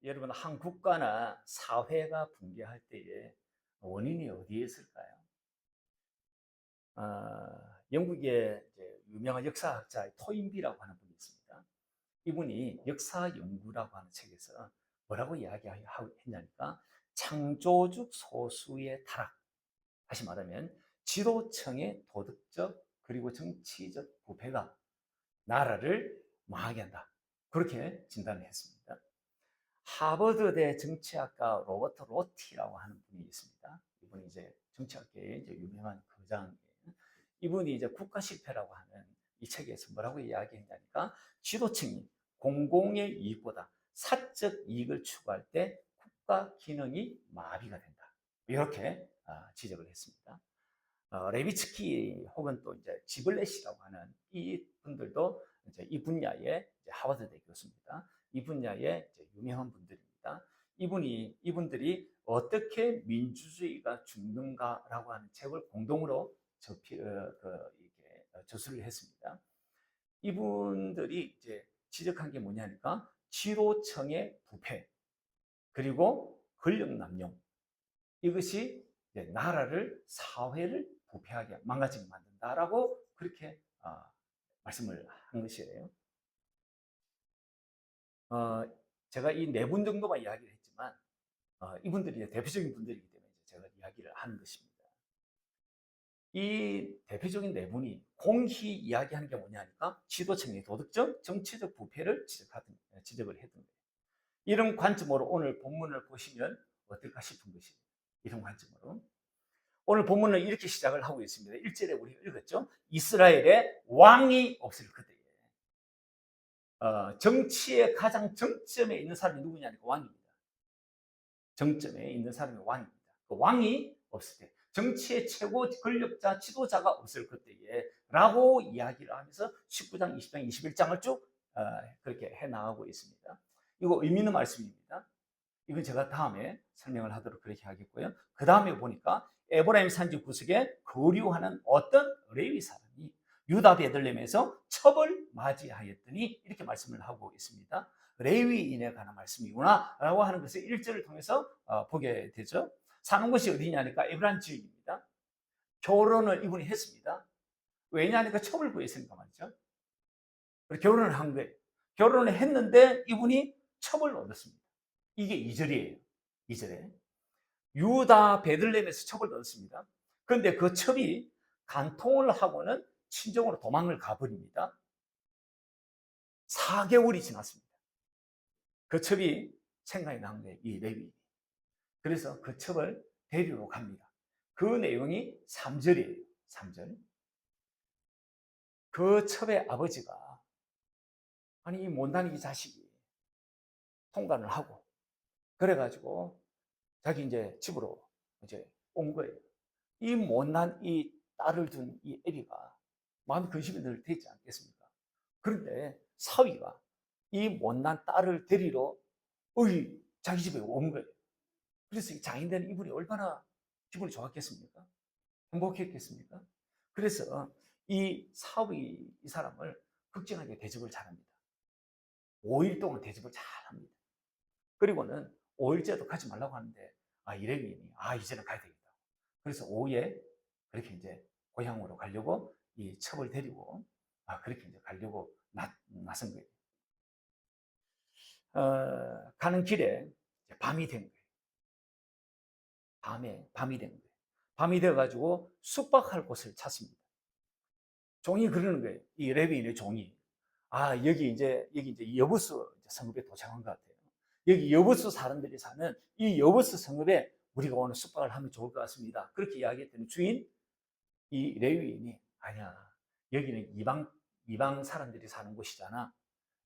여러분, 한 국가나 사회가 붕괴할 때에 원인이 어디에 있을까요? 영국의 이제 유명한 역사학자 토인비라고 하는 분이 있습니다. 이분이 역사 연구라고 하는 책에서 뭐라고 이야기했냐니까 창조적 소수의 타락, 다시 말하면 지도층의 도덕적 그리고 정치적 부패가 나라를 망하게 한다. 그렇게 진단을 했습니다. 하버드대 정치학과 로버트 로티라고 하는 분이 있습니다. 이분이 이제 정치학계의 이제 유명한 거장이에요. 이분이 이제 국가 실패라고 하는 이 책에서 뭐라고 이야기했냐니까 지도층이 공공의 이익보다 사적 이익을 추구할 때 국가 기능이 마비가 된다. 이렇게 지적을 했습니다. 레비츠키 혹은 또 이제 지블렛이라고 하는 이 분들도 이제 이 분야의 하버드대 교수입니다. 이 분야의 유명한 분들입니다. 이분들이 어떻게 민주주의가 죽는가라고 하는 책을 공동으로 저술을 했습니다. 이분들이 이제 지적한 게 뭐냐니까 지도층의 부패 그리고 권력 남용, 이것이 나라를 사회를 부패하게 망가지게 만든다라고 그렇게 말씀을 한 것이에요. 제가 이 네 분 정도만 이야기를 했지만 이분들이 대표적인 분들이기 때문에 제가 이야기를 하는 것입니다. 이 대표적인 네 분이 공히 이야기하는 게 뭐냐니까 지도층의 도덕적, 정치적 부패를 지적을 했던 거예요. 이런 관점으로 오늘 본문을 보시면 어떨까 싶은 것입니다. 이런 관점으로. 오늘 본문은 이렇게 시작을 하고 있습니다. 1절에 우리가 읽었죠. 이스라엘에 왕이 없을 그때에. 정치의 가장 정점에 있는 사람이 누구냐니까 왕입니다. 정점에 있는 사람이 왕입니다. 그 왕이 없을 때, 정치의 최고 권력자, 지도자가 없을 그때에 라고 이야기를 하면서 19장, 20장, 21장을 쭉 그렇게 해나가고 있습니다. 이거 의미 있는 말씀입니다. 이건 제가 다음에 설명을 하도록 그렇게 하겠고요. 그 다음에 보니까 에브라임 산지 구석에 거류하는 어떤 레위 사람이 유다 베들레헴에서 첩을 맞이하였더니 이렇게 말씀을 하고 있습니다. 레위인에 관한 말씀이구나 라고 하는 것을 1절을 통해서 보게 되죠. 사는 곳이 어디냐니까 에브라임 지역입니다. 결혼을 이분이 했습니다. 왜냐하니까 첩을 구했으니까 말이죠. 결혼을 한 거예요. 결혼을 했는데 이분이 첩을 얻었습니다. 이게 2절이에요. 2절에. 유다 베들레헴에서 첩을 얻었습니다. 그런데 그 첩이 간통을 하고는 친정으로 도망을 가버립니다. 4개월이 지났습니다. 그 첩이 생각이 난 거예요. 이 레위. 그래서 그 첩을 데리러 갑니다. 그 내용이 3절이에요. 3절. 그 첩의 아버지가 아니 이 못난 이 자식이 통관을 하고 그래가지고 자기 이제 집으로 이제 온 거예요. 이 못난 이 딸을 둔 이 애비가 마음이 근심이 늘 되지 않겠습니까? 그런데 사위가 이 못난 딸을 데리러 자기 집에 온 거예요. 그래서 이 장인된 이분이 얼마나 기분이 좋았겠습니까? 행복했겠습니까? 그래서 이 사위 이 사람을 극진하게 대접을 잘합니다. 5일 동안 대접을 잘합니다. 그리고는 5일째도 가지 말라고 하는데 이래미니 이제는 가야 되겠다. 그래서 오후에 그렇게 이제 고향으로 가려고 이 첩을 데리고 그렇게 이제 가려고 나선 거예요. 가는 길에 밤이 된 거예요. 밤이 된 거예요. 밤이 되어가지고 숙박할 곳을 찾습니다. 종이 그러는 거예요. 이 레비인의 종이. 여기 이제 여부수 성읍에 도착한 것 같아요. 여기 여부수 사람들이 사는 이 여부수 성읍에 우리가 오늘 숙박을 하면 좋을 것 같습니다. 그렇게 이야기했더니 주인 이 레위인이 아니야. 여기는 이방 사람들이 사는 곳이잖아.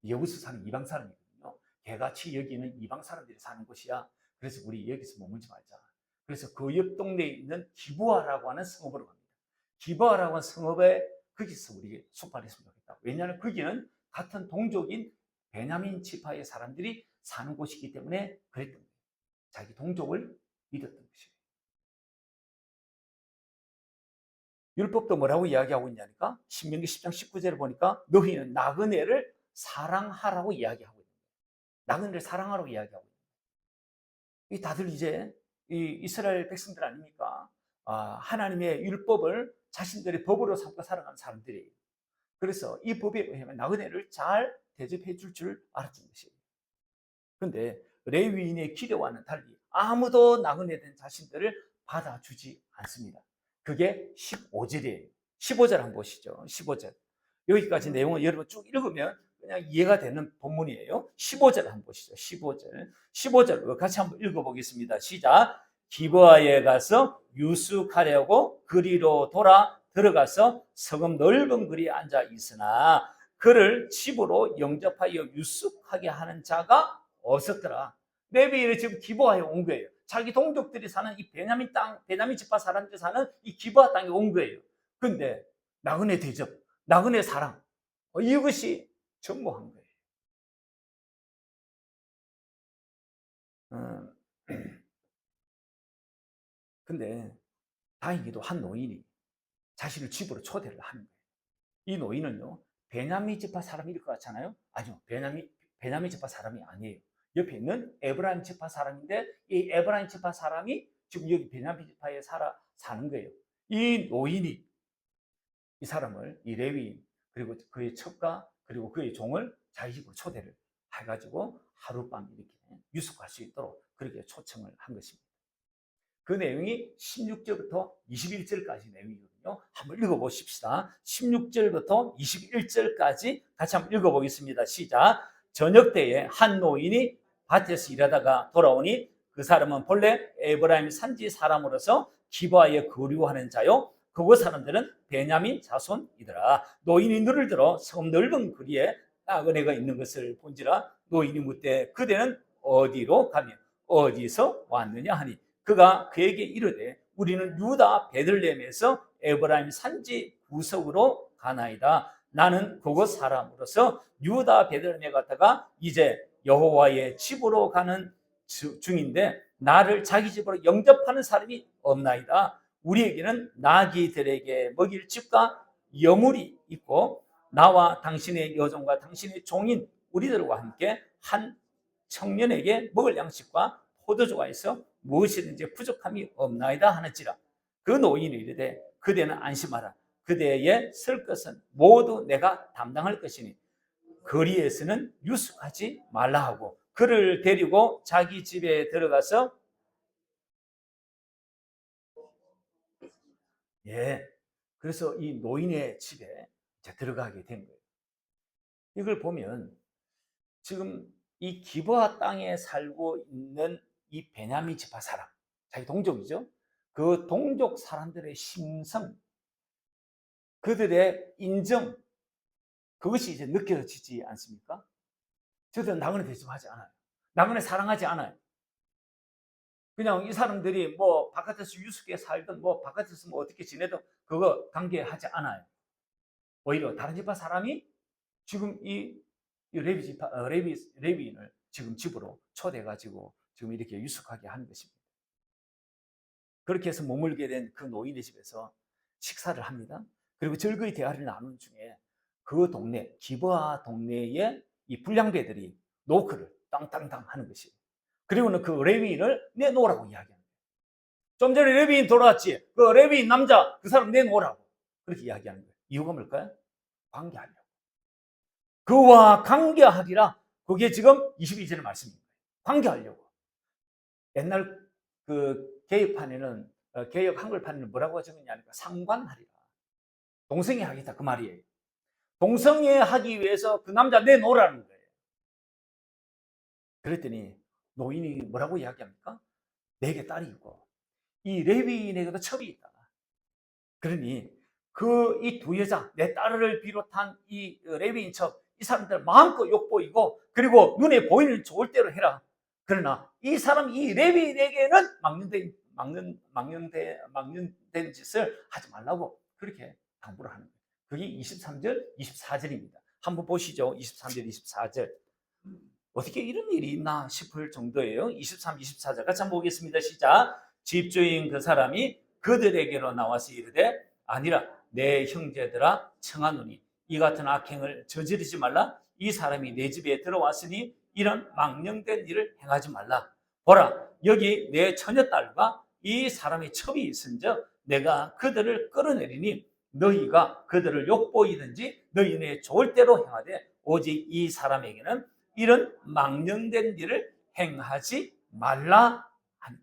여부수 사는 이방 사람이거든요. 개같이 여기는 이방 사람들이 사는 곳이야. 그래서 우리 여기서 머물지 말자. 그래서 그 옆 동네에 있는 기부아라고 하는 성읍으로 갑니다. 기부아라고 하는 성읍에 거기서 우리 숙박을 했으면 좋겠다. 왜냐하면 거기는 같은 동족인 베냐민 지파의 사람들이 사는 곳이기 때문에 그랬던 거예요. 자기 동족을 믿었던 것이에요. 율법도 뭐라고 이야기하고 있냐니까 신명기 10장 19절을 보니까 너희는 나그네를 사랑하라고 이야기하고 있는 거예요. 나그네를 사랑하라고 이야기하고 있는 거예요. 이 다들 이제 이 이스라엘 백성들 아닙니까? 하나님의 율법을 자신들의 법으로 삼고 살아가는 사람들이에요. 그래서 이 법에 의하면 나그네를 잘 대접해 줄 알았던 것이에요. 그런데 레위인의 기대와는 달리 아무도 나그네 된 자신들을 받아주지 않습니다. 그게 15절이에요. 15절 한번 보시죠. 15절. 여기까지 내용을 여러분 쭉 읽으면 그냥 이해가 되는 본문이에요. 15절 한번 보시죠. 15절. 15절 같이 한번 읽어보겠습니다. 시작. 기브아에 가서 유숙하려고 그리로 돌아 들어가서 성읍 넓은 거리에 앉아 있으나 그를 집으로 영접하여 유숙하게 하는 자가 없었더라. 레위인은 지금 기브아에 온 거예요. 자기 동족들이 사는 이 베냐민 땅, 베냐민 지파 사람들이 사는 이 기브아 땅에 온 거예요. 근데 나그네 대접, 나그네 사랑, 이것이 전무한 거예요. 근데 다행히도 한 노인이 자신을 집으로 초대를 하는 거예요. 이 노인은요, 베냐민 지파 사람일 것 같잖아요. 아니요, 베냐민 지파 사람이 아니에요. 옆에 있는 에브라임 지파 사람인데 이 에브라임 지파 사람이 지금 여기 베냐민 지파에 사는 거예요. 이 노인이 이 사람을, 이 레위인 그리고 그의 첩가 그리고 그의 종을 자기 집으로 초대를 해가지고 하룻밤 이렇게 유숙할 수 있도록 그렇게 초청을 한 것입니다. 그 내용이 16절부터 21절까지 내용이거든요. 한번 읽어보십시다. 16절부터 21절까지 같이 한번 읽어보겠습니다. 시작. 저녁 때에 한 노인이 밭에서 일하다가 돌아오니 그 사람은 본래 에브라임 산지 사람으로서 기브아에 거류하는 자요. 그곳 사람들은 베냐민 자손이더라. 노인이 눈을 들어 섬 넓은 거리에 나그네가 있는 것을 본지라. 노인이 묻되 그대는 어디로 가며 어디서 왔느냐 하니 그가 그에게 이르되 우리는 유다 베들레헴에서 에브라임 산지 구석으로 가나이다. 나는 그곳 사람으로서 유다 베들레헴에 갔다가 이제 여호와의 집으로 가는 중인데 나를 자기 집으로 영접하는 사람이 없나이다. 우리에게는 나귀들에게 먹일 집과 여물이 있고 나와 당신의 여종과 당신의 종인 우리들과 함께 한 청년에게 먹을 양식과 포도주가 있어 무엇이든지 부족함이 없나이다 하는지라. 그 노인이 이르되 그대는 안심하라. 그대의 쓸 것은 모두 내가 담당할 것이니 거리에서는 유숙하지 말라 하고 그를 데리고 자기 집에 들어가서 그래서 이 노인의 집에 들어가게 된 거예요. 이걸 보면 지금 이 기브아 땅에 살고 있는 이 베냐민 지파 사람, 자기 동족이죠. 그 동족 사람들의 심성, 그들의 인정, 그것이 이제 느껴지지 않습니까? 저들은 나그네 대접하지 않아요. 나그네 사랑하지 않아요. 그냥 이 사람들이 뭐 바깥에서 유숙해 살든 뭐 바깥에서 뭐 어떻게 지내든 그거 관계하지 않아요. 오히려 다른 지파 사람이 지금 이 레위인을 지금 집으로 초대해가지고 지금 이렇게 유숙하게 하는 것입니다. 그렇게 해서 머물게 된 그 노인의 집에서 식사를 합니다. 그리고 즐거이 대화를 나누는 중에 그 동네, 기브아 동네의 이 불량배들이 노크를 땅땅땅 하는 것이에요. 그리고는 그 레위인을 내놓으라고 이야기합니다. 좀 전에 레위인 돌아왔지? 그 레위인 남자, 그 사람 내놓으라고. 그렇게 이야기하는 거예요. 이유가 뭘까요? 관계하려고. 그와 관계하리라. 그게 지금 22절의 말씀입니다. 관계하려고. 옛날 그 개혁판에는 개혁 한글판에는 뭐라고 적었냐니까 상관하리라. 동성애 하겠다 그 말이에요. 동성애 하기 위해서 그 남자 내놓으라는 거예요. 그랬더니 노인이 뭐라고 이야기합니까? 내게 딸이 있고 이 레위인에게도 첩이 있다. 그러니 그 이 두 여자 내 딸을 비롯한 이 레위인 첩 이 사람들 마음껏 욕보이고 그리고 눈에 보이는 좋을 대로 해라. 그러나 이 사람 이 레위인에게는 망령된 짓을 하지 말라고 그렇게 당부를 하는 거예요. 그게 23절, 24절입니다. 한번 보시죠. 23절, 24절. 어떻게 이런 일이 있나 싶을 정도예요. 23, 24절 같이 한번 보겠습니다. 시작. 집주인 그 사람이 그들에게로 나와서 이르되 아니라 내 형제들아 청하노니 이 같은 악행을 저지르지 말라. 이 사람이 내 집에 들어왔으니 이런 망령된 일을 행하지 말라. 보라 여기 내 처녀딸과 이 사람의 첩이 있은즉 내가 그들을 끌어내리니 너희가 그들을 욕보이든지 너희네 좋을 대로 행하되 오직 이 사람에게는 이런 망령된 일을 행하지 말라 하니.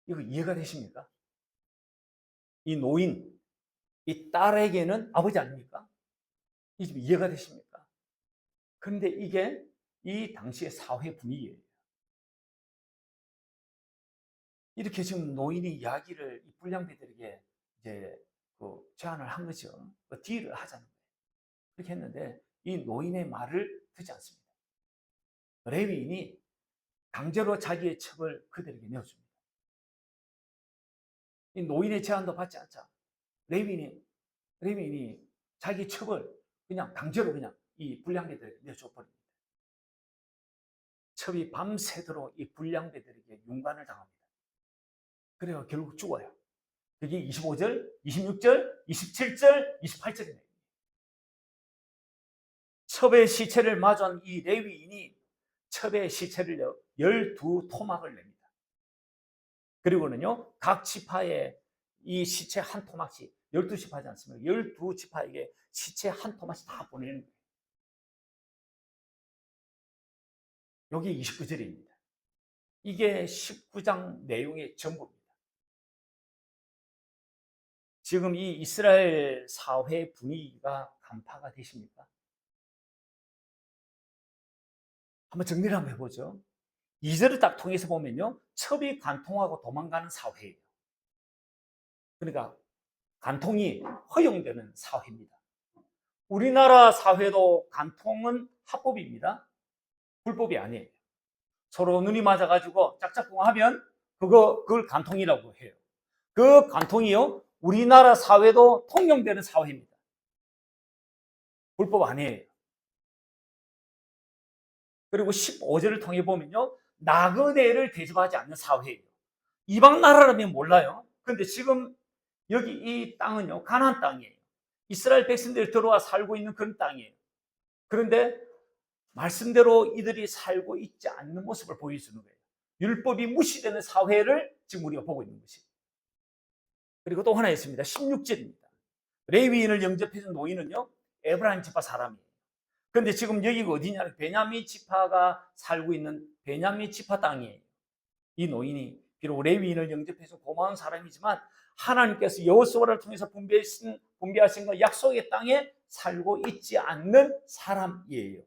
이거 이해가 되십니까? 이 노인, 이 딸에게는 아버지 아닙니까? 이 집 이해가 되십니까? 그런데 이게 이 당시의 사회 분위기예요. 이렇게 지금 노인이 이야기를 이 불량배들에게 이제 제안을 한 거죠. 딜을 하자는 거예요. 그렇게 했는데 이 노인의 말을 듣지 않습니다. 레위인이 강제로 자기의 첩을 그들에게 내어줍니다. 이 노인의 제안도 받지 않자 레위인이 자기 첩을 그냥 강제로 그냥 이 불량배들에게 내어줘버립니다. 첩이 밤새도록 이 불량배들에게 윤관을 당합니다. 그래요. 결국 죽어요. 그게 25절, 26절, 27절, 28절이네요. 첩의 시체를 마주한 이 레위인이 첩의 시체를 12토막을 냅니다. 그리고는요, 각 지파에 이 시체 한 토막씩, 12지파지 않습니까? 12지파에게 시체 한 토막씩 다 보내는 거예요. 여기 29절입니다. 이게 19장 내용의 전부입니다. 지금 이 이스라엘 사회 분위기가 간파가 되십니까? 한번 정리를 한번 해보죠. 2절을 딱 통해서 보면요, 첩이 간통하고 도망가는 사회예요. 그러니까 간통이 허용되는 사회입니다. 우리나라 사회도 간통은 합법입니다. 불법이 아니에요. 서로 눈이 맞아가지고 짝짝꿍하면 그걸 간통이라고 해요. 그 간통이요, 우리나라 사회도 통용되는 사회입니다. 불법 아니에요. 그리고 15절을 통해 보면요, 나그네를 대접하지 않는 사회예요. 이방 나라라면 몰라요. 그런데 지금 여기 이 땅은요, 가나안 땅이에요. 이스라엘 백성들이 들어와 살고 있는 그런 땅이에요. 그런데 말씀대로 이들이 살고 있지 않는 모습을 보여주는 거예요. 율법이 무시되는 사회를 지금 우리가 보고 있는 것이에요. 그리고 또 하나 있습니다. 16절입니다. 레위인을 영접해준 노인은요, 에브라임 지파 사람이에요. 그런데 지금 여기가 어디냐? 베냐민 지파가 살고 있는 베냐민 지파 땅이에요. 이 노인이 비록 레위인을 영접해서 고마운 사람이지만 하나님께서 여호수아를 통해서 분배하신 그 약속의 땅에 살고 있지 않는 사람이에요.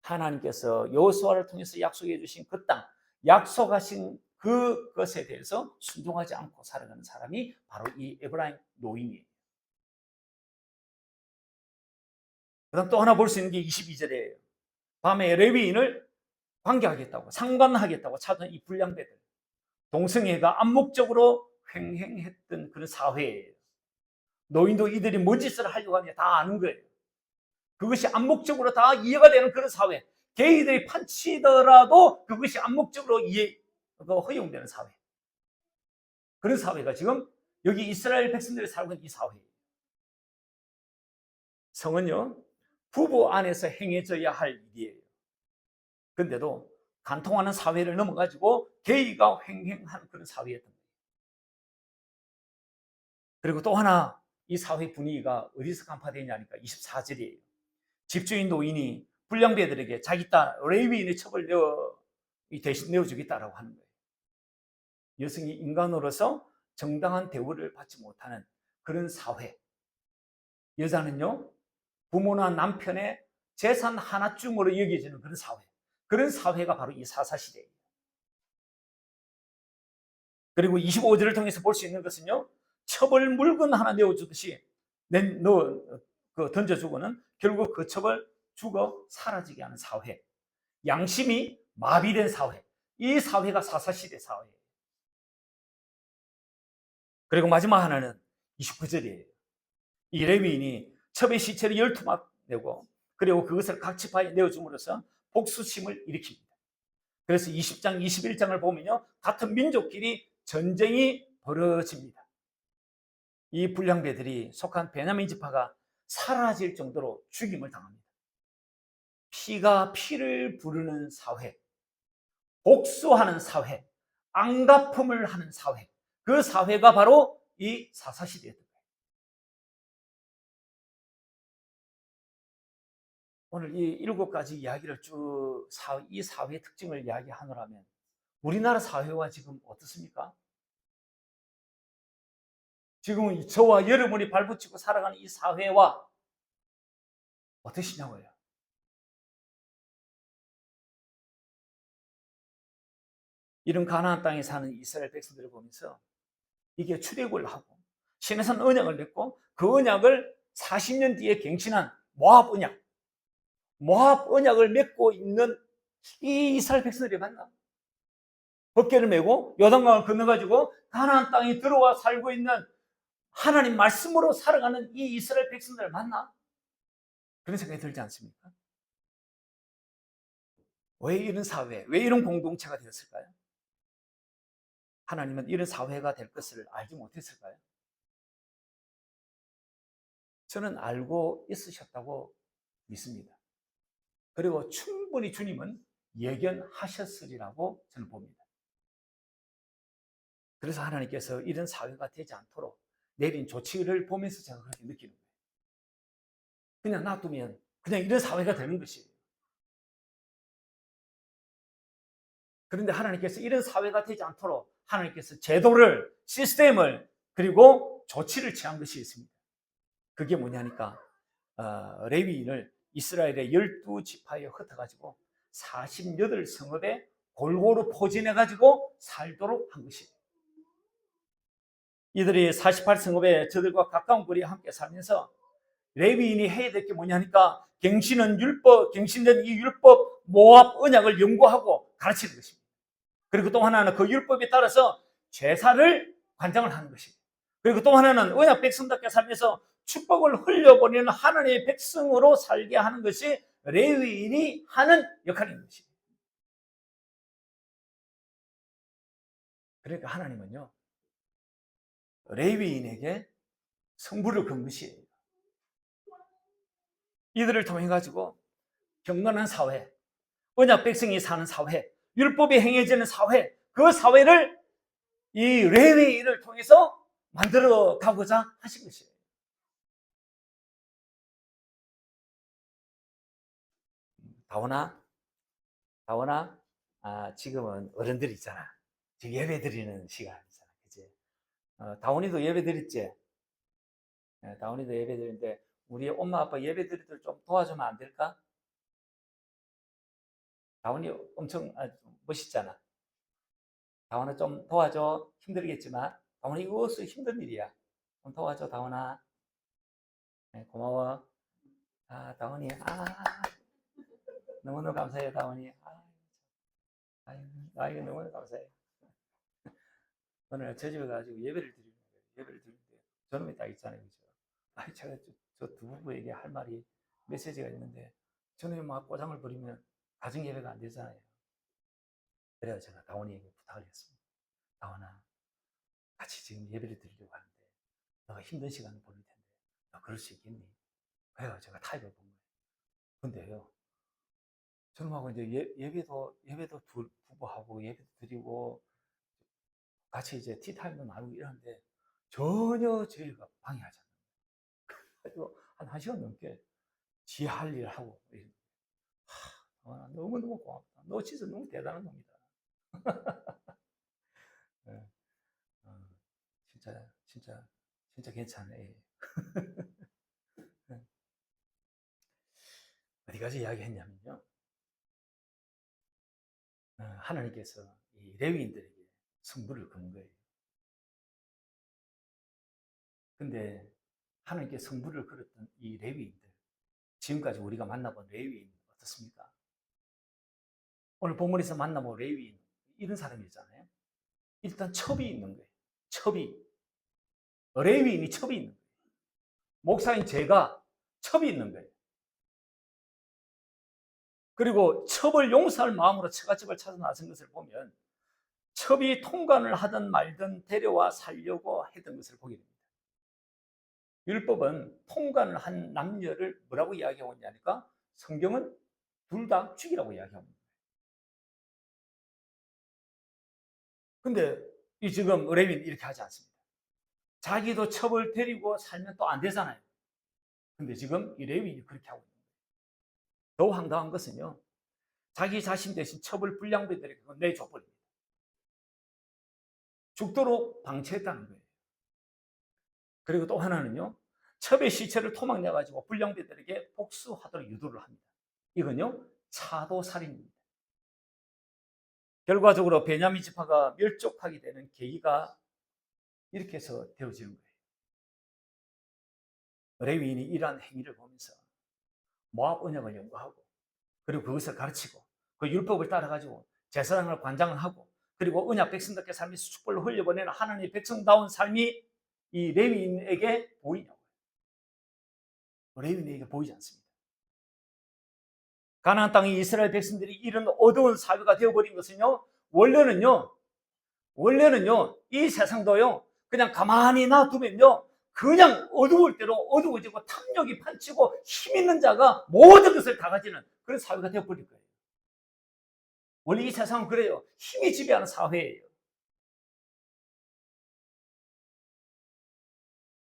하나님께서 여호수아를 통해서 약속해 주신 그 땅, 약속하신 그것에 대해서 순종하지 않고 살아가는 사람이 바로 이 에브라임 노인이에요. 그다음 또 하나 볼 수 있는 게 22절이에요. 밤에 레위인을 관계하겠다고, 상관하겠다고 찾은 이 불량배들. 동성애가 암묵적으로 횡행했던 그런 사회예요. 노인도 이들이 뭔 짓을 하려고 하는지 다 아는 거예요. 그것이 암묵적으로 다 이해가 되는 그런 사회. 게이들이 판치더라도 그것이 암묵적으로 허용되는 사회. 그런 사회가 지금 여기 이스라엘 백성들이 살고 있는 이 사회예요. 성은요, 부부 안에서 행해져야 할 일이에요. 그런데도 간통하는 사회를 넘어가지고 게이가 횡행하는 그런 사회였던 거예요. 그리고 또 하나 이 사회 분위기가 어디서 간파되냐니까 24절이에요. 집주인 노인이 불량배들에게 자기 딸 레위인의 첩을 대신 내어주겠다라고 하는 거예요. 여성이 인간으로서 정당한 대우를 받지 못하는 그런 사회. 여자는요, 부모나 남편의 재산 하나쯤으로 여겨지는 그런 사회. 그런 사회가 바로 이 사사시대예요. 그리고 25절을 통해서 볼 수 있는 것은요, 첩을 물건 하나 내어주듯이 던져주고는 결국 그 첩을 죽어 사라지게 하는 사회. 양심이 마비된 사회. 이 사회가 사사시대 사회예요. 그리고 마지막 하나는 29절이에요. 이 레위인이 첩의 시체를 12막 내고 그리고 그것을 각 지파에 내어줌으로써 복수심을 일으킵니다. 그래서 20장, 21장을 보면요, 같은 민족끼리 전쟁이 벌어집니다. 이 불량배들이 속한 베냐민 지파가 사라질 정도로 죽임을 당합니다. 피가 피를 부르는 사회. 복수하는 사회, 앙가품을 하는 사회, 그 사회가 바로 이 사사시대였던 거예요. 오늘 이 7가지 이야기를 쭉 이 사회의 특징을 이야기하노라면 우리나라 사회와 지금 어떻습니까? 지금은 저와 여러분이 발붙이고 살아가는 이 사회와 어떠시냐고요. 이런 가나안 땅에 사는 이스라엘 백성들을 보면서 이게 출애굽을 하고 신에서는 언약을 냈고 그 언약을 40년 뒤에 갱신한 모압 언약을 맺고 있는 이 이스라엘 백성들이 맞나? 법궤를 메고 요단강을 건너가지고 가나안 땅에 들어와 살고 있는 하나님 말씀으로 살아가는 이 이스라엘 백성들을 맞나? 그런 생각이 들지 않습니까? 왜 이런 사회, 왜 이런 공동체가 되었을까요? 하나님은 이런 사회가 될 것을 알지 못했을까요? 저는 알고 있으셨다고 믿습니다. 그리고 충분히 주님은 예견하셨으리라고 저는 봅니다. 그래서 하나님께서 이런 사회가 되지 않도록 내린 조치를 보면서 제가 그렇게 느끼는 거예요. 그냥 놔두면 그냥 이런 사회가 되는 것이에요. 그런데 하나님께서 이런 사회가 되지 않도록 하나님께서 제도를, 시스템을, 그리고 조치를 취한 것이 있습니다. 그게 뭐냐니까 레위인을 이스라엘의 12지파에 흩어가지고 48성읍에 골고루 포진해가지고 살도록 한 것이에요. 이들이 48성읍에 저들과 가까운 거리에 함께 살면서 레위인이 해야 될 게 뭐냐니까 갱신된 이 율법 모압 언약을 연구하고 가르치는 것입니다. 그리고 또 하나는 그 율법에 따라서 제사를 관장을 하는 것입니다. 그리고 또 하나는 언약 백성답게 살면서 축복을 흘려보내는 하나님의 백성으로 살게 하는 것이 레위인이 하는 역할인 것입니다. 그러니까 하나님은요, 레위인에게 성부를 건 것이에요. 이들을 통해 가지고 경건한 사회, 언약 백성이 사는 사회, 율법이 행해지는 사회, 그 사회를 이 레위인을 통해서 만들어 가고자 하신 것이에요. 다원아, 지금은 어른들 있잖아. 지금 예배 드리는 시간이잖아. 그치? 다원이도 예배 드렸지? 다원이도 예배 드리는데, 우리 엄마 아빠 예배 드릴 때 좀 도와주면 안 될까? 다원이 엄청 멋있잖아. 다원아 좀 도와줘. 힘들겠지만. 다원이 이것은 힘든 일이야. 좀 도와줘, 다원아. 네, 고마워. 다원이. 너무너무 감사해요, 다원이. 이거 너무너무 감사해요. 오늘 저 집에 가지고 예배를 드리는 거예요. 예배를 드리는데 저놈이 딱 있잖아요. 그죠? 제가 저 두 부부에게 할 말이 메시지가 있는데 저놈이 막 꼬장을 부리면 가정 예배가 안 되잖아요. 그래서 제가 다원이에게 부탁을 했습니다. 다원아, 같이 지금 예배를 드리려고 하는데 너가 힘든 시간을 보낼 텐데 너 그럴 수 있겠니? 그래서 제가 타협을 본 거예요. 근데요, 저놈하고 이제 예배도 부부하고 예배도 드리고 같이 이제 티타임도 나누고 이러는데 전혀 저희가 방해하지 않아요. 그래서 한 1시간 넘게 지 할 일을 하고 너무너무 고맙다. 너 진짜 너무 대단한 놈이다. 네, 어, 진짜 괜찮네. 네. 어디까지 이야기했냐면요. 하나님께서 이 레위인들에게 성부를 건 거예요. 근데 하나님께 성부를 걸었던 이 레위인들, 지금까지 우리가 만나본 레위인 어떻습니까? 오늘 본문에서 만나본 레위인 이런 사람이잖아요. 일단 첩이 있는 거예요. 첩이. 레위인이 첩이 있는 거예요. 목사인 제가 첩이 있는 거예요. 그리고 첩을 용서할 마음으로 처갓집을 찾아 나선 것을 보면 첩이 통관을 하든 말든 데려와 살려고 했던 것을 보게 됩니다. 율법은 통관을 한 남녀를 뭐라고 이야기하고 있냐니까 성경은 둘 다 죽이라고 이야기합니다. 근데 이 지금 레위는 이렇게 하지 않습니다. 자기도 첩을 데리고 살면 또 안 되잖아요. 근데 지금 이 레위인이 그렇게 하고 있는 거예요. 더 황당한 것은요, 자기 자신 대신 첩을 불량배들에게 내줘버립니다. 죽도록 방치했다는 거예요. 그리고 또 하나는요, 첩의 시체를 토막내가지고 불량배들에게 복수하도록 유도를 합니다. 이건요, 차도살인입니다. 결과적으로 베냐민 지파가 멸족하게 되는 계기가 이렇게 해서 되어지는 거예요. 레위인이 이러한 행위를 보면서 모압 언약을 연구하고, 그리고 그것을 가르치고, 그 율법을 따라가지고 제사장을 관장을 하고, 그리고 언약 백성답게 삶에서 축복을 흘려보내는 하나님의 백성다운 삶이 이 레위인에게 보이냐고요. 레위인에게 보이지 않습니다. 가나안 땅의 이스라엘 백성들이 이런 어두운 사회가 되어버린 것은요, 원래는요, 이 세상도요, 그냥 가만히 놔두면요, 그냥 어두울 대로 어두워지고 탐욕이 판치고 힘 있는 자가 모든 것을 다 가지는 그런 사회가 되어버릴 거예요. 원래 이 세상은 그래요. 힘이 지배하는 사회예요.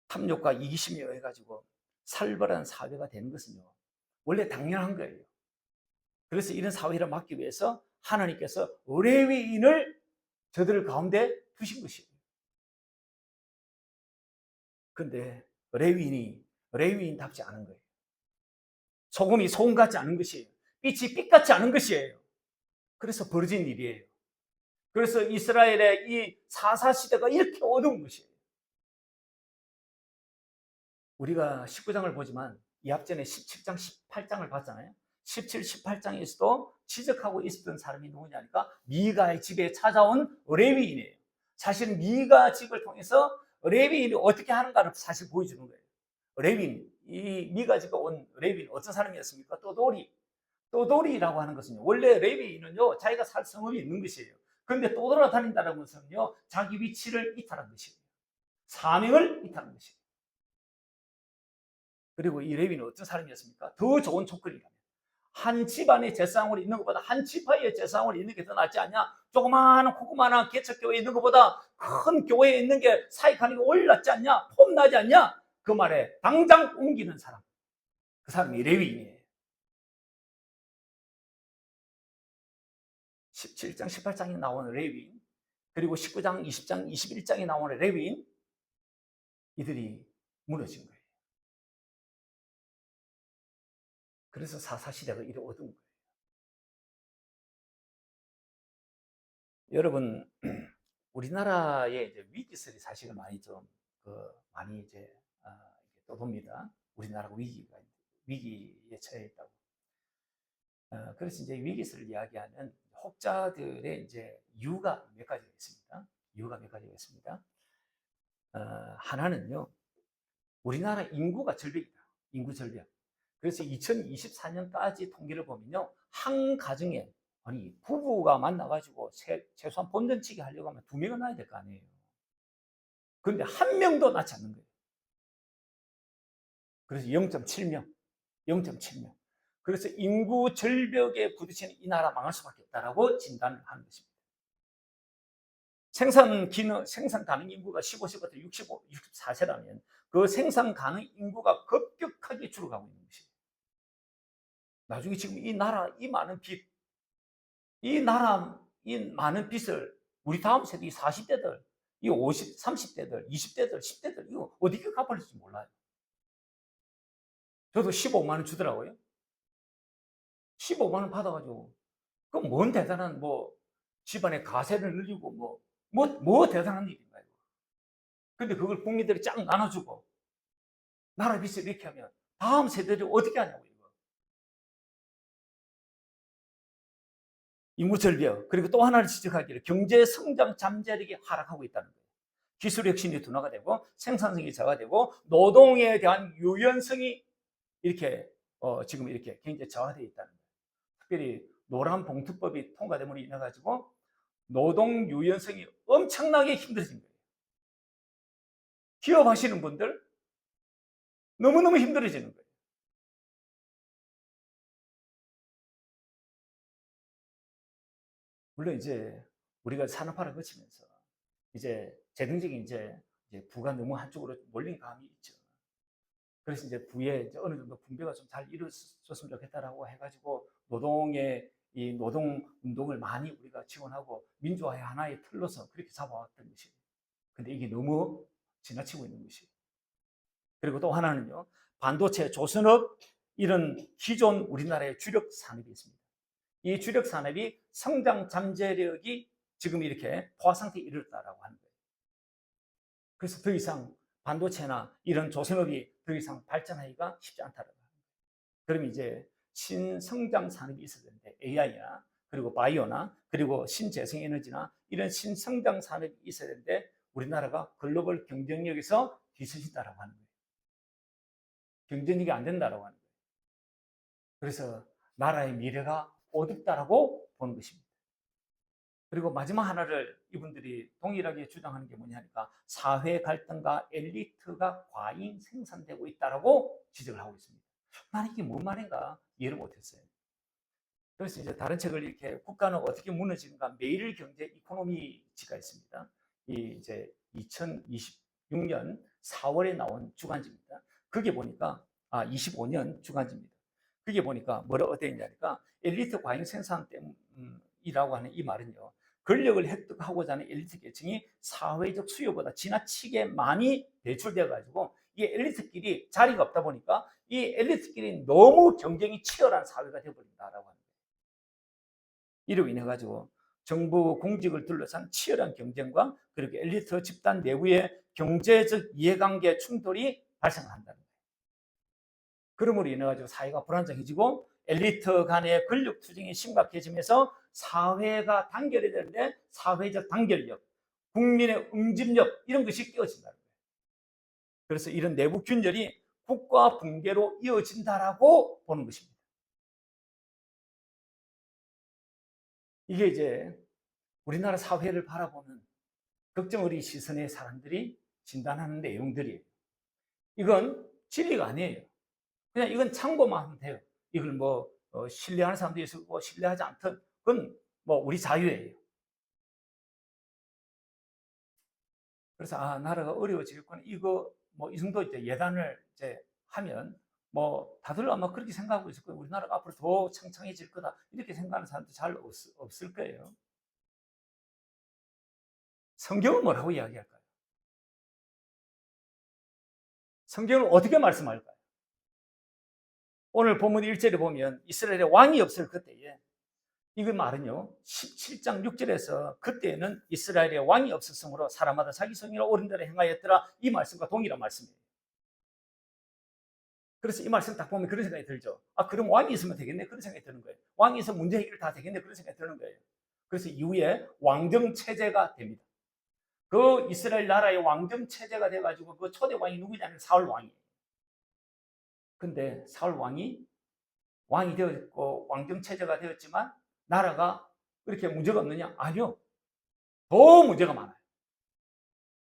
탐욕과 이기심이 해가지고 살벌한 사회가 되는 것은요, 원래 당연한 거예요. 그래서 이런 사회를 막기 위해서 하나님께서 레위인을 저들 가운데 두신 것이에요. 근데 레위인답지 않은 거예요. 소금이 소금 같지 않은 것이에요. 빛이 빛 같지 않은 것이에요. 그래서 벌어진 일이에요. 그래서 이스라엘의 이 사사시대가 이렇게 어두운 것이에요. 우리가 19장을 보지만 이 앞전에 17장, 18장을 봤잖아요. 17, 18장에서도 지적하고 있었던 사람이 누구냐니까 미가의 집에 찾아온 레위인이에요. 사실은 미가 집을 통해서 레위인이 어떻게 하는가를 사실 보여주는 거예요. 레위인, 이 미가 집에 온 레위인 어떤 사람이었습니까? 또돌이라고 하는 것은요, 원래 레위인은요, 자기가 살 성읍이 있는 것이에요. 그런데 떠돌아다닌다는 것은요, 자기 위치를 이탈한 것이에요. 사명을 이탈한 것이에요. 그리고 이 레위는 어떤 사람이었습니까? 더 좋은 조건이라면 한 집안의 제사장으로 있는 것보다 한 지파의 제사장으로 있는 게 더 낫지 않냐? 조그마한 코그마한 개척교회에 있는 것보다 큰 교회에 있는 게 사익하는 게 올랐지 않냐? 폼나지 않냐? 그 말에 당장 옮기는 사람, 그 사람이 레위인이에요. 17장, 18장에 나오는 레위인, 그리고 19장, 20장, 21장에 나오는 레위인, 이들이 무너진 거예요. 그래서 사사시대가 이리 어두운 거예요. 여러분, 우리나라의 이제 위기설이 사실은 많이 많이 이제 떠봅니다. 우리나라가 위기에 처해 있다고. 그래서 이제 위기설을 이야기하는 혹자들의 이제 이유가 몇 가지가 있습니다. 하나는요, 우리나라 인구가 절벽이다. 인구 절벽. 그래서 2024년까지 통계를 보면요, 한 가정에 아니 부부가 만나가지고 최소한 본전치기 하려고 하면 2명은 낳아야 될 거 아니에요. 그런데 한 명도 낳지 않는 거예요. 그래서 0.7명. 그래서 인구 절벽에 부딪히는 이 나라 망할 수밖에 없다라고 진단을 하는 것입니다. 생산 가능 인구가 15세부터 64세라면 그 생산 가능 인구가 급격하게 줄어가고 있는 것이에요. 나중에 지금 이 많은 빚을 우리 다음 세대 이 40대들, 이 30대들, 20대들, 10대들 이거 어떻게 갚을지 몰라요. 저도 15만 원 주더라고요. 15만 원 받아가지고 그럼 뭔 대단한 집안의 가세를 늘리고 뭐 대단한 일인가요? 근데 그걸 국민들이 쫙 나눠주고 나라 빚을 이렇게 하면 다음 세대들이 어떻게 하냐고. 인구 절벽, 그리고 또 하나를 지적하기를 경제 성장 잠재력이 하락하고 있다는 거예요. 기술 혁신이 둔화가 되고 생산성이 저하되고 노동에 대한 유연성이 이렇게 지금 이렇게 굉장히 저하되어 있다는 거예요. 특별히 노란 봉투법이 통과됨으로 인해 가지고 노동 유연성이 엄청나게 힘들어진 거예요. 기업하시는 분들 너무너무 힘들어지는 거예요. 물론 이제 우리가 산업화를 거치면서 이제 재정적인 이제 부가 너무 한쪽으로 몰린 감이 있죠. 그래서 이제 부에 이제 어느 정도 분배가 좀 잘 이루어졌으면 좋겠다라고 해가지고 노동의 이 노동 운동을 많이 우리가 지원하고 민주화의 하나의 틀로서 그렇게 잡아왔던 것이에요. 근데 이게 너무 지나치고 있는 것이에요. 그리고 또 하나는요, 반도체, 조선업 이런 기존 우리나라의 주력 산업이 있습니다. 이 주력 산업이 성장 잠재력이 지금 이렇게 포화 상태에 이르렀다라고 하는 거예요. 그래서 더 이상 반도체나 이런 조선업이 더 이상 발전하기가 쉽지 않다라고 합니다. 그럼 이제 신성장 산업이 있어야 되는데 AI나 그리고 바이오나 그리고 신재생에너지나 이런 신성장 산업이 있어야 되는데 우리나라가 글로벌 경쟁력에서 뒤처진다라고 하는 거예요. 경쟁력이 안 된다라고 하는 거예요. 그래서 나라의 미래가 어둡다라고 보는 것입니다. 그리고 마지막 하나를 이분들이 동일하게 주장하는 게 뭐냐니까 사회 갈등과 엘리트가 과잉 생산되고 있다라고 지적을 하고 있습니다. 난 이게 뭔 말인가 이해를 못했어요. 그래서 이제 다른 책을 이렇게 국가는 어떻게 무너지는가 매일 경제 이코노미지가 있습니다. 이 이제 2026년 4월에 나온 주간지입니다. 그게 보니까 25년 주간지입니다. 그게 보니까 뭐라 어떻게 했냐니까 엘리트 과잉 생산 때문이라고 하는 이 말은요. 권력을 획득하고자 하는 엘리트 계층이 사회적 수요보다 지나치게 많이 배출되어 가지고 이 엘리트끼리 자리가 없다 보니까 이 엘리트끼리 너무 경쟁이 치열한 사회가 되어버린다라고 합니다. 이로 인해 가지고 정부 공직을 둘러싼 치열한 경쟁과 그리고 엘리트 집단 내부의 경제적 이해관계 충돌이 발생한다는 거예요. 그러므로 인해 가지고 사회가 불안정해지고 엘리트 간의 권력 투쟁이 심각해지면서 사회가 단결이 되는데 사회적 단결력, 국민의 응집력 이런 것이 깨어진다는 거예요. 그래서 이런 내부 균열이 국가 붕괴로 이어진다라고 보는 것입니다. 이게 이제 우리나라 사회를 바라보는 걱정 어린 시선의 사람들이 진단하는 내용들이에요. 이건 진리가 아니에요. 그냥 이건 참고만 하면 돼요. 이걸 뭐 신뢰하는 사람도 있고 신뢰하지 않든 그건 뭐 우리 자유예요. 그래서 나라가 어려워지겠구나. 이거 뭐 이 정도 이제 예단을 이제 하면 뭐 다들 아마 그렇게 생각하고 있을 거예요. 우리나라가 앞으로 더 창창해질 거다. 이렇게 생각하는 사람도 잘 없을 거예요. 성경은 뭐라고 이야기할까요? 성경은 어떻게 말씀할까요? 오늘 본문 1절에 보면 이스라엘에 왕이 없을 그때에 이 말은요 17장 6절에서 그때는 이스라엘에 왕이 없었으므로 사람마다 자기 성의로 옳은 대로 행하였더라 이 말씀과 동일한 말씀이에요. 그래서 이 말씀 딱 보면 그런 생각이 들죠. 그럼 왕이 있으면 되겠네 그런 생각이 드는 거예요. 왕이 있으면 문제 해결 다 되겠네 그런 생각이 드는 거예요. 그래서 이후에 왕정 체제가 됩니다. 그 이스라엘 나라의 왕정 체제가 돼가지고 그 초대 왕이 누구냐면 사울 왕이에요. 근데 사울 왕이 되었고 왕정 체제가 되었지만 나라가 그렇게 문제가 없느냐? 아니요. 더 문제가 많아요.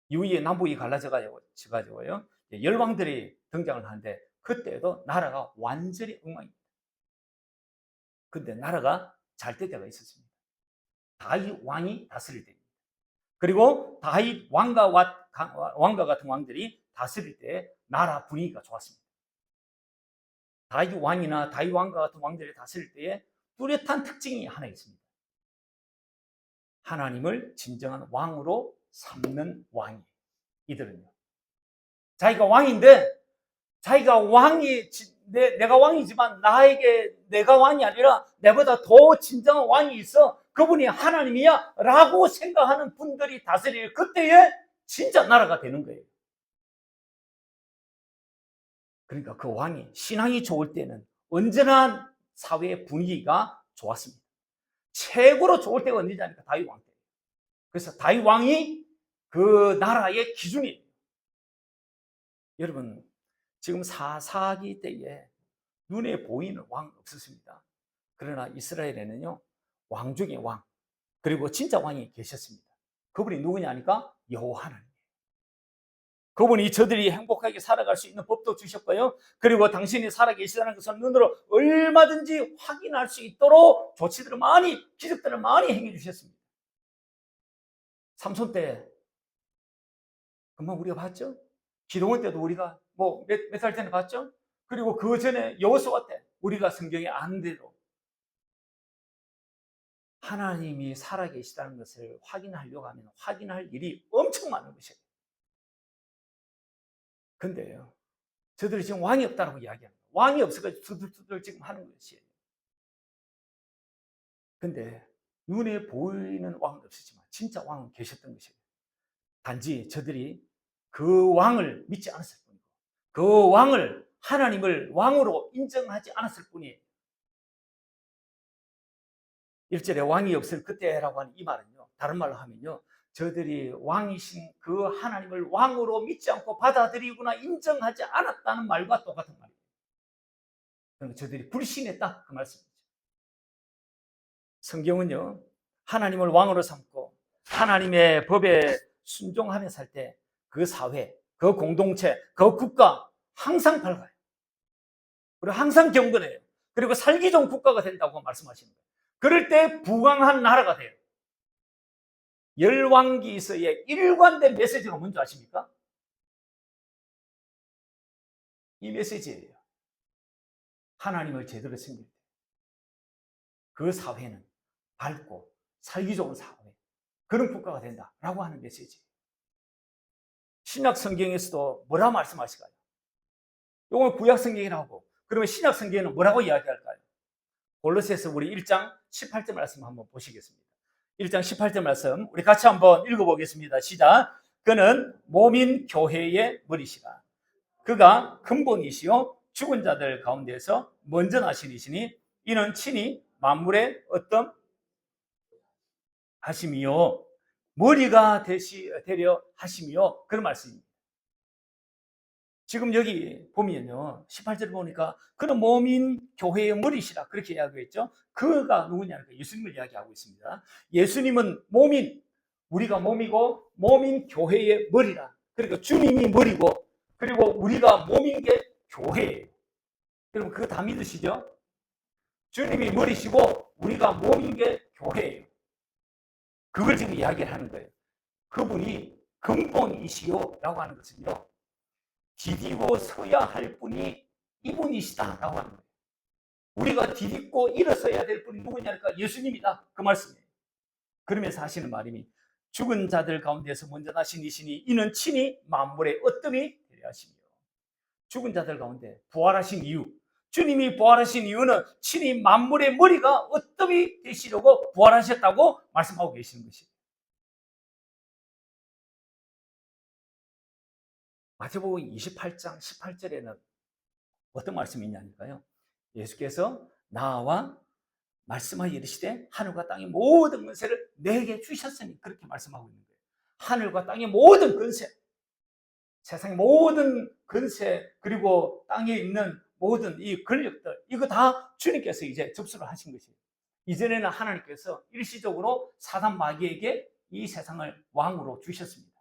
이후에 남북이 갈라져가지고요. 열왕들이 등장을 하는데 그때도 나라가 완전히 엉망입니다. 근데 나라가 잘 될 때가 있었습니다. 다윗 왕이 다스릴 때입니다. 그리고 다윗 왕과 같은 왕들이 다스릴 때 나라 분위기가 좋았습니다. 다윗 왕이나 다윗 왕과 같은 왕들이 다스릴 때에 뚜렷한 특징이 하나 있습니다. 하나님을 진정한 왕으로 삼는 왕이 이들은요. 자기가 왕인데 자기가 내가 왕이지만 내가 왕이 아니라 내보다 더 진정한 왕이 있어. 그분이 하나님이야 라고 생각하는 분들이 다스릴 그때에 진짜 나라가 되는 거예요. 그러니까 그 왕이 신앙이 좋을 때는 언제나 사회의 분위기가 좋았습니다. 최고로 좋을 때가 언제냐니까 다윗 왕 때. 그래서 다윗 왕이 그 나라의 기준이에요. 여러분 지금 사사기 때에 눈에 보이는 왕 없었습니다. 그러나 이스라엘에는요 왕 중에 왕 그리고 진짜 왕이 계셨습니다. 그분이 누구냐니까 여호와 하나님. 그분이 저들이 행복하게 살아갈 수 있는 법도 주셨고요. 그리고 당신이 살아계시다는 것을 눈으로 얼마든지 확인할 수 있도록 조치들을 많이 기적들을 많이 행해 주셨습니다. 삼손 때 금방 우리가 봤죠? 기도원 때도 우리가 몇 살 전에 봤죠? 그리고 그 전에 여호수아 때 우리가 성경에 아는 대로 하나님이 살아계시다는 것을 확인하려고 하면 확인할 일이 엄청 많은 것이에요. 근데요, 저들이 지금 왕이 없다고 이야기합니다. 왕이 없어가지고 두들두들 지금 하는 것이에요. 근데 눈에 보이는 왕은 없었지만 진짜 왕은 계셨던 것이에요. 단지 저들이 그 왕을 믿지 않았을 뿐이고 그 왕을 하나님을 왕으로 인정하지 않았을 뿐이에요. 1절에 왕이 없을 그때라고 하는 이 말은요, 다른 말로 하면요, 저들이 왕이신 그 하나님을 왕으로 믿지 않고 받아들이거나 인정하지 않았다는 말과 똑같은 말이에요. 그러니까 저들이 불신했다, 그 말씀이죠. 성경은요, 하나님을 왕으로 삼고 하나님의 법에 순종하며 살 때 그 사회, 그 공동체, 그 국가 항상 밝아요. 그리고 항상 경건해요. 그리고 살기 좋은 국가가 된다고 말씀하시는 거예요. 그럴 때 부강한 나라가 돼요. 열왕기서의 일관된 메시지가 뭔지 아십니까? 이 메시지예요. 하나님을 제대로 섬길 때 그 사회는 밝고 살기 좋은 사회, 그런 국가가 된다라고 하는 메시지. 신약 성경에서도 뭐라 말씀하실까요? 이건 구약 성경이라고. 그러면 신약 성경에는 뭐라고 이야기할까요? 골로새서 우리 1장 18절 말씀 한번 보시겠습니다. 1장 18절 말씀 우리 같이 한번 읽어보겠습니다. 시작. 그는 몸인 교회의 머리시라. 그가 근본이시요 죽은 자들 가운데서 먼저 나신 이시니 이는 친히 만물의 어떤 하심이요 머리가 되려 하심이요 그런 말씀입니다. 지금 여기 보면요 18절 보니까 그는 몸인 교회의 머리시라 그렇게 이야기했죠. 그가 누구냐니까 예수님을 이야기하고 있습니다. 예수님은 몸인, 우리가 몸이고 몸인 교회의 머리라. 그러니까 주님이 머리고 그리고 우리가 몸인 게 교회예요. 여러분 그거 다 믿으시죠? 주님이 머리시고 우리가 몸인 게 교회예요. 그걸 지금 이야기를 하는 거예요. 그분이 근본이시오 라고 하는 것은요, 디디고 서야 할 분이 이분이시다라고 하는 거예요. 우리가 디딛고 일어서야 될 분이 누구냐니까 예수님이다 그 말씀이에요. 그러면서 하시는 말임이 죽은 자들 가운데서 먼저 나신 이시니 이는 친히 만물의 어뜸이 되려 하시며 죽은 자들 가운데 부활하신 이유, 주님이 부활하신 이유는 친히 만물의 머리가 어뜸이 되시려고 부활하셨다고 말씀하고 계시는 것이에요. 마태복음 28장 18절에는 어떤 말씀이 있냐니까요. 예수께서 나와 말씀하여 이르시되 하늘과 땅의 모든 권세를 내게 주셨으니 그렇게 말씀하고 있는 거예요. 하늘과 땅의 모든 권세, 세상의 모든 권세 그리고 땅에 있는 모든 이 권력들 이거 다 주님께서 이제 접수를 하신 것이에요. 이전에는 하나님께서 일시적으로 사단 마귀에게 이 세상을 왕으로 주셨습니다.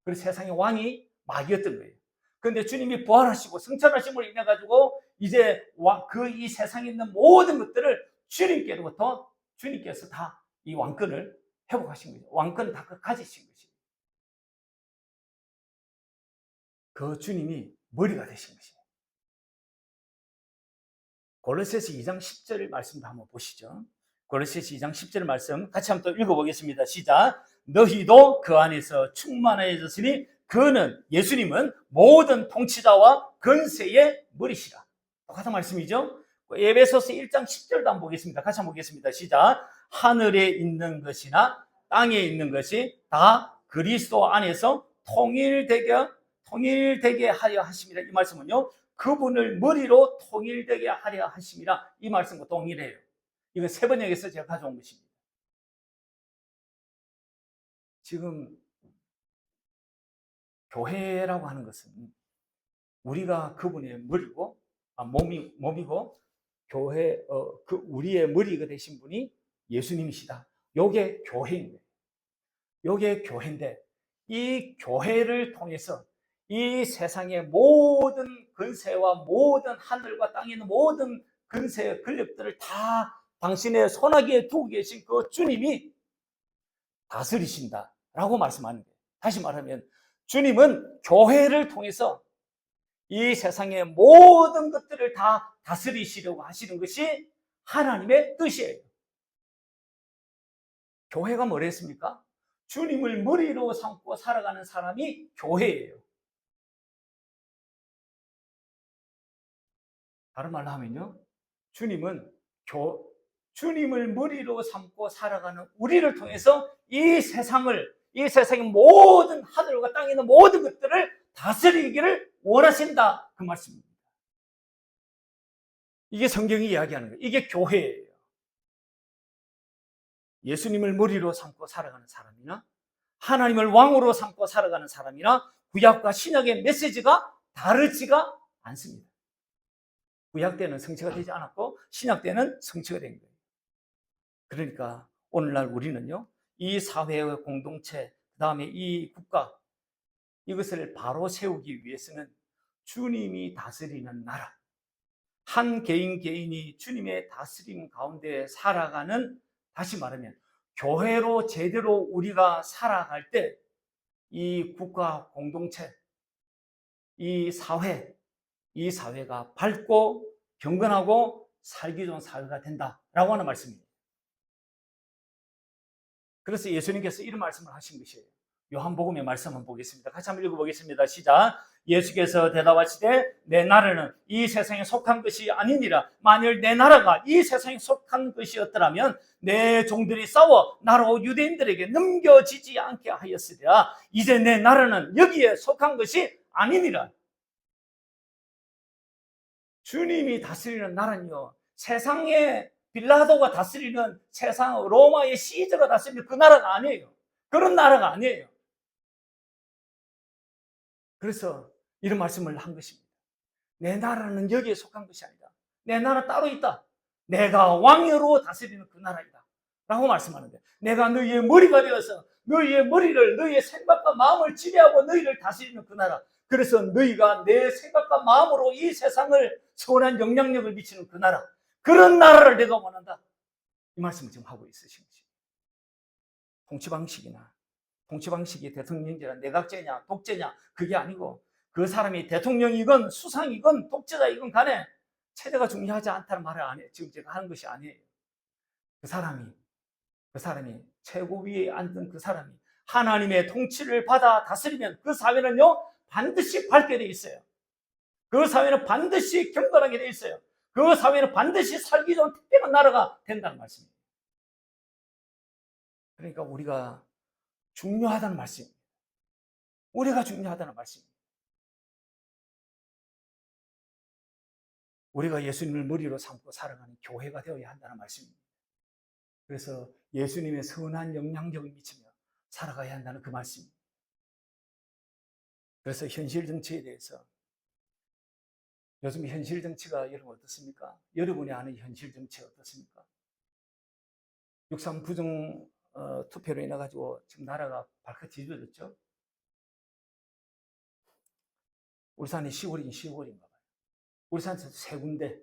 그래서 세상의 왕이 마귀였던 거예요. 그런데 주님이 부활하시고 승천하심으로 인해 가지고 이제 그 이 세상에 있는 모든 것들을 주님께로부터 주님께서 다 이 왕권을 회복하신 거죠. 왕권을 다 가지신 것이에요. 그 주님이 머리가 되신 것이에요. 골로새서 2장 10절 말씀도 한번 보시죠. 골로새서 2장 10절 말씀 같이 한번 또 읽어보겠습니다. 시작. 너희도 그 안에서 충만해졌으니 그는 예수님은 모든 통치자와 권세의 머리시라. 똑같은 말씀이죠. 에베소서 1장 10절도 한번 보겠습니다. 같이 한번 보겠습니다. 시작. 하늘에 있는 것이나 땅에 있는 것이 다 그리스도 안에서 통일되게 하려 하심이라. 이 말씀은요, 그분을 머리로 통일되게 하려 하심이라. 이 말씀과 동일해요. 이건 세번역에서 제가 가져온 것입니다. 지금 교회라고 하는 것은 우리가 그분의 머리고 몸이고 교회 우리의 머리가 되신 분이 예수님이시다. 요게 교회인 거예요. 요게 교회인데 이 교회를 통해서 이 세상의 모든 권세와 모든 하늘과 땅에 있는 모든 권세의 권력들을 다 당신의 손아귀에 두고 계신 그 주님이 다스리신다 라고 말씀하는 거예요. 다시 말하면 주님은 교회를 통해서 이 세상의 모든 것들을 다 다스리시려고 하시는 것이 하나님의 뜻이에요. 교회가 뭐랬습니까? 주님을 머리로 삼고 살아가는 사람이 교회예요. 다른 말로 하면요, 주님을 머리로 삼고 살아가는 우리를 통해서 이 세상의 모든 하늘과 땅에 있는 모든 것들을 다스리기를 원하신다, 그 말씀입니다. 이게 성경이 이야기하는 거예요. 이게 교회예요. 예수님을 머리로 삼고 살아가는 사람이나 하나님을 왕으로 삼고 살아가는 사람이나 구약과 신약의 메시지가 다르지가 않습니다. 구약 때는 성취가 되지 않았고 신약 때는 성취가 된 거예요. 그러니까 오늘날 우리는요, 이 사회의 공동체, 그 다음에 이 국가, 이것을 바로 세우기 위해서는 주님이 다스리는 나라, 한 개인 개인이 주님의 다스림 가운데 살아가는, 다시 말하면 교회로 제대로 우리가 살아갈 때 이 국가 공동체, 이 사회가 밝고 경건하고 살기 좋은 사회가 된다라고 하는 말씀입니다. 그래서 예수님께서 이런 말씀을 하신 것이에요. 요한복음의 말씀 한번 보겠습니다. 같이 한번 읽어보겠습니다. 시작. 예수께서 대답하시되 내 나라는 이 세상에 속한 것이 아니니라. 만일 내 나라가 이 세상에 속한 것이었더라면 내 종들이 싸워 나로 유대인들에게 넘겨지지 않게 하였으리라. 이제 내 나라는 여기에 속한 것이 아니니라. 주님이 다스리는 나라는요, 세상에 빌라도가 다스리는 세상, 로마의 시저가 다스리는 그 나라가 아니에요. 그런 나라가 아니에요. 그래서 이런 말씀을 한 것입니다. 내 나라는 여기에 속한 것이 아니다. 내 나라 따로 있다. 내가 왕으로 다스리는 그 나라이다 라고 말씀하는데, 내가 너희의 머리가 되어서 너희의 머리를, 너희의 생각과 마음을 지배하고 너희를 다스리는 그 나라, 그래서 너희가 내 생각과 마음으로 이 세상을 선한 영향력을 미치는 그 나라, 그런 나라를 내가 원한다, 이 말씀을 지금 하고 있으신 것입니다. 통치방식이 대통령제냐 내각제냐 독재냐, 그게 아니고 그 사람이 대통령이건 수상이건 독재자이건 간에 체제가 중요하지 않다는 말을 안 해요. 지금 제가 하는 것이 아니에요. 그 사람이 최고 위에 앉은 그 사람이 하나님의 통치를 받아 다스리면 그 사회는요, 반드시 밝게 돼 있어요. 그 사회는 반드시 경건하게 돼 있어요. 그 사회는 반드시 살기 좋은 특별한 나라가 된다는 말씀입니다. 그러니까 우리가 중요하다는 말씀입니다. 우리가 중요하다는 말씀입니다. 우리가 예수님을 머리로 삼고 살아가는 교회가 되어야 한다는 말씀입니다. 그래서 예수님의 선한 영향력을 미치며 살아가야 한다는 그 말씀입니다. 그래서 현실 정치에 대해서, 요즘 현실 정치가 여러분 어떻습니까? 여러분이 아는 현실 정치 어떻습니까? 6.3 부정 투표로 인해 가지고 지금 나라가 발칵 뒤집어졌죠. 울산이 시골인가 봐요. 울산에서 세 군데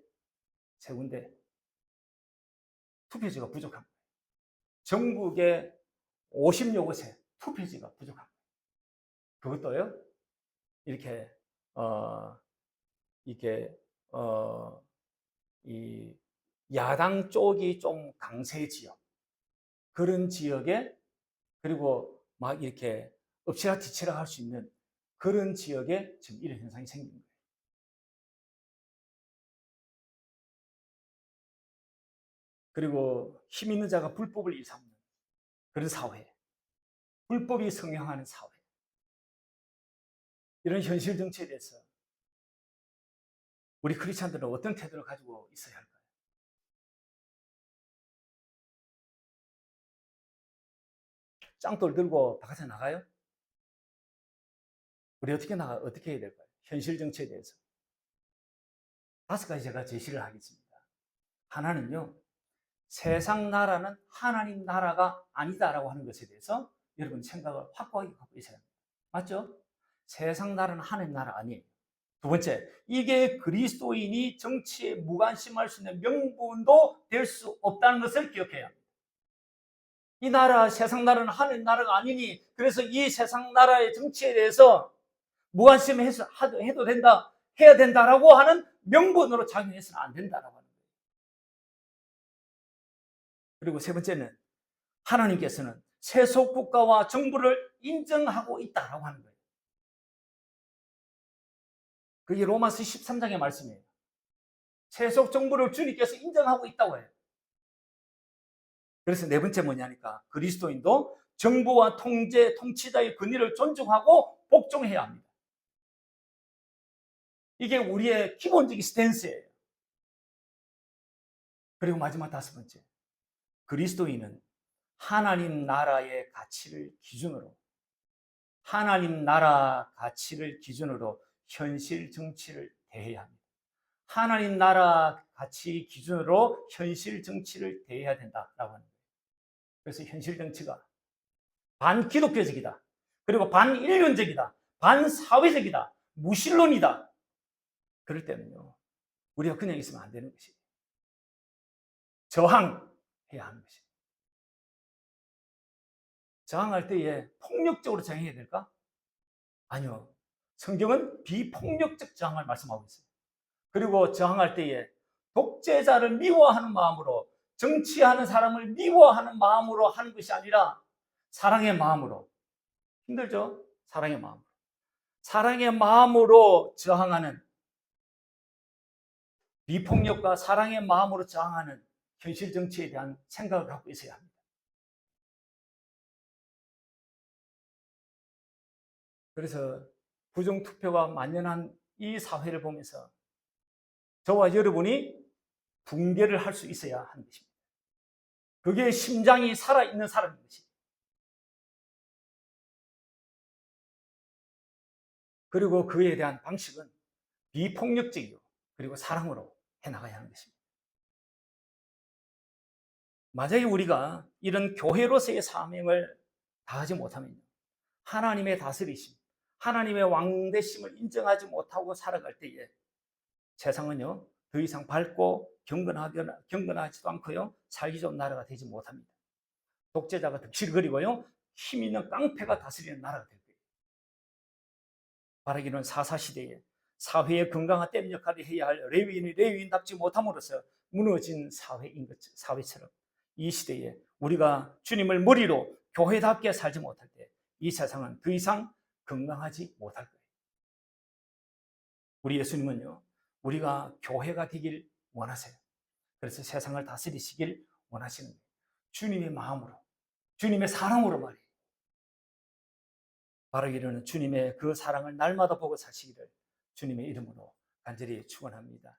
투표지가 부족합니다. 전국에 50여 곳에 투표지가 부족합니다. 그것도요, 이렇게 이 야당 쪽이 좀 강세 지역, 그런 지역에, 그리고 막 이렇게 엎치락뒤치락 할 수 있는 그런 지역에 지금 이런 현상이 생긴 거예요. 그리고 힘 있는 자가 불법을 일삼는 그런 사회, 불법이 성행하는 사회, 이런 현실 정치에 대해서 우리 크리스찬들은 어떤 태도를 가지고 있어야 할까요? 짱돌 들고 바깥에 나가요? 우리 어떻게 해야 될까요? 현실 정치에 대해서 5가지 제가 제시를 하겠습니다. 하나는요, 세상 나라는 하나님 나라가 아니다라고 하는 것에 대해서 여러분 생각을 확고하게 갖고 있어야 합니다. 맞죠? 세상 나라는 하나님 나라 아니에요. 두 번째, 이게 그리스도인이 정치에 무관심할 수 있는 명분도 될 수 없다는 것을 기억해야 합니다. 이 나라, 세상 나라는 하늘 나라가 아니니 그래서 이 세상 나라의 정치에 대해서 무관심해서 해도 된다, 해야 된다라고 하는 명분으로 작용해서는 안 된다라고 하는 거예요. 그리고 세 번째는 하나님께서는 세속 국가와 정부를 인정하고 있다라고 하는 거예요. 그게 로마서 13장의 말씀이에요. 세속 정부를 주님께서 인정하고 있다고 해요. 그래서 네 번째 뭐냐니까 그리스도인도 정부와 통치자의 권위를 존중하고 복종해야 합니다. 이게 우리의 기본적인 스탠스예요. 그리고 마지막 다섯 번째, 그리스도인은 하나님 나라의 가치를 기준으로 현실 정치를 대해야 합니다. 하나님 나라 가치 기준으로 현실 정치를 대해야 된다라고 하는 거예요. 그래서 현실 정치가 반기독교적이다. 그리고 반인륜적이다. 반사회적이다. 무신론이다. 그럴 때는요. 우리가 그냥 있으면 안 되는 것이에요. 저항해야 하는 것이에요. 저항할 때에 폭력적으로 저항해야 될까? 아니요. 성경은 비폭력적 저항을 말씀하고 있어요. 그리고 저항할 때에 독재자를 미워하는 마음으로, 정치하는 사람을 미워하는 마음으로 하는 것이 아니라 사랑의 마음으로. 힘들죠? 사랑의 마음으로. 사랑의 마음으로 저항하는, 비폭력과 사랑의 마음으로 저항하는 현실 정치에 대한 생각을 갖고 있어야 합니다. 그래서 부정투표가 만연한 이 사회를 보면서 저와 여러분이 분별을 할 수 있어야 하는 것입니다. 그게 심장이 살아있는 사람인 것입니다. 그리고 그에 대한 방식은 비폭력적이고 그리고 사랑으로 해나가야 하는 것입니다. 만약에 우리가 이런 교회로서의 사명을 다하지 못하면 하나님의 다스리심, 하나님의 왕되심을 인정하지 못하고 살아갈 때에 세상은요 더 이상 밝고 경건하지도 않고요 살기 좋은 나라가 되지 못합니다. 독재자가 득실거리고요 힘 있는 깡패가 다스리는 나라가 될 거예요. 바라기는 사사시대에 사회의 건강한 댐 역할을 해야 할 레위인이 레위인답지 못함으로써 무너진 사회처럼 이 시대에 우리가 주님을 머리로 교회답게 살지 못할 때 이 세상은 더 이상 건강하지 못할 거예요. 우리 예수님은요 우리가 교회가 되길 원하세요. 그래서 세상을 다스리시길 원하시는 거예요. 주님의 마음으로, 주님의 사랑으로 말이에요. 바라기로는 주님의 그 사랑을 날마다 보고 사시기를 주님의 이름으로 간절히 축원합니다.